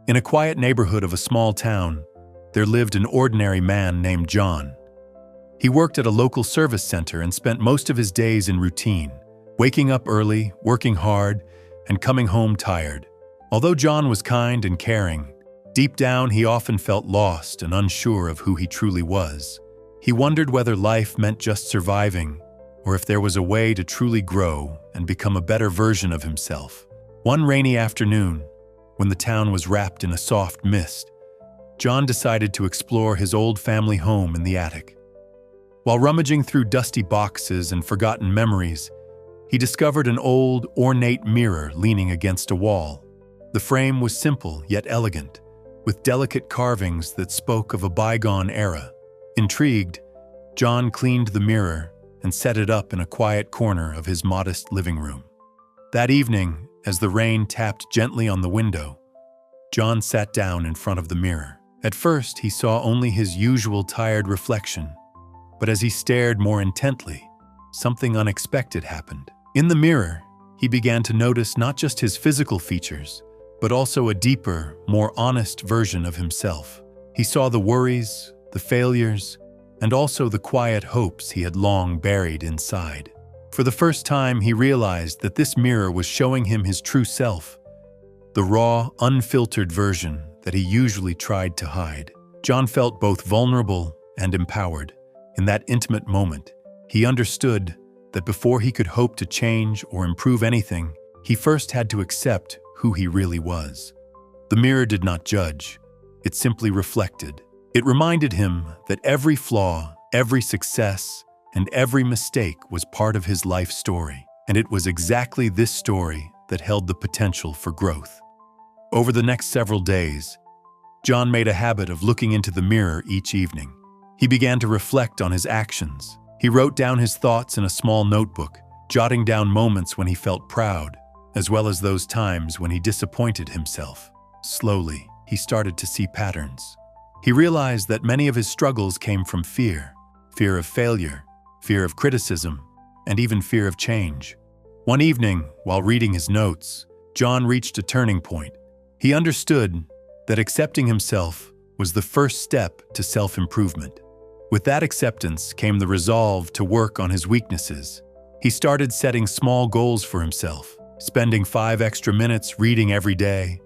In a quiet neighborhood of a small town, there lived an ordinary man named John. He worked at a local service center and spent most of his days in routine, waking up early, working hard, and coming home tired. Although John was kind and caring, deep down he often felt lost and unsure of who he truly was. He wondered whether life meant just surviving, or if there was a way to truly grow and become a better version of himself. One rainy afternoon, when the town was wrapped in a soft mist, John decided to explore his old family home in the attic. While rummaging through dusty boxes and forgotten memories, he discovered an old, ornate mirror leaning against a wall. The frame was simple yet elegant, with delicate carvings that spoke of a bygone era. Intrigued, John cleaned the mirror and set it up in a quiet corner of his modest living room. That evening, as the rain tapped gently on the window, John sat down in front of the mirror. At first, he saw only his usual tired reflection, but as he stared more intently, something unexpected happened. In the mirror, he began to notice not just his physical features, but also a deeper, more honest version of himself. He saw the worries, the failures, and also the quiet hopes he had long buried inside. For the first time, he realized that this mirror was showing him his true self, the raw, unfiltered version that he usually tried to hide. John felt both vulnerable and empowered. In that intimate moment, he understood that before he could hope to change or improve anything, he first had to accept who he really was. The mirror did not judge, it simply reflected. It reminded him that every flaw, every success, and every mistake was part of his life story, and it was exactly this story that held the potential for growth. Over the next several days, John made a habit of looking into the mirror each evening. He began to reflect on his actions. He wrote down his thoughts in a small notebook, jotting down moments when he felt proud, as well as those times when he disappointed himself. Slowly, he started to see patterns. He realized that many of his struggles came from fear of failure, fear of criticism, and even fear of change. One evening, while reading his notes, John reached a turning point. He understood that accepting himself was the first step to self-improvement. With that acceptance came the resolve to work on his weaknesses. He started setting small goals for himself, spending 5 extra minutes reading every day,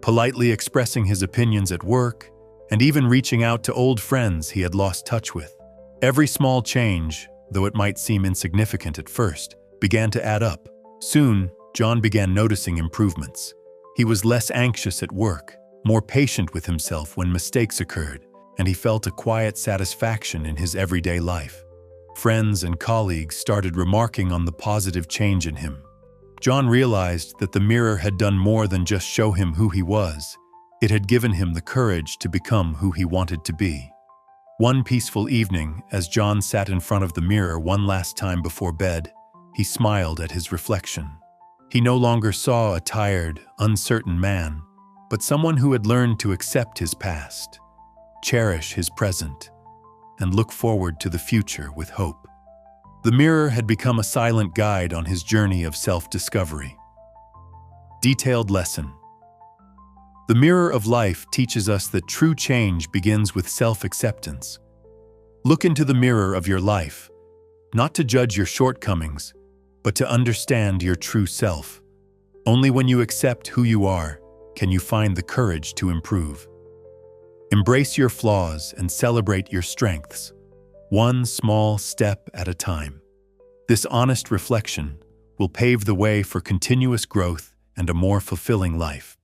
politely expressing his opinions at work, and even reaching out to old friends he had lost touch with. Every small change, though it might seem insignificant at first, began to add up. Soon, John began noticing improvements. He was less anxious at work, more patient with himself when mistakes occurred, and he felt a quiet satisfaction in his everyday life. Friends and colleagues started remarking on the positive change in him. John realized that the mirror had done more than just show him who he was. It had given him the courage to become who he wanted to be. One peaceful evening, as John sat in front of the mirror one last time before bed, he smiled at his reflection. He no longer saw a tired, uncertain man, but someone who had learned to accept his past, cherish his present, and look forward to the future with hope. The mirror had become a silent guide on his journey of self-discovery. Detailed lesson. The mirror of life teaches us that true change begins with self-acceptance. Look into the mirror of your life, not to judge your shortcomings, but to understand your true self. Only when you accept who you are can you find the courage to improve. Embrace your flaws and celebrate your strengths, one small step at a time. This honest reflection will pave the way for continuous growth and a more fulfilling life.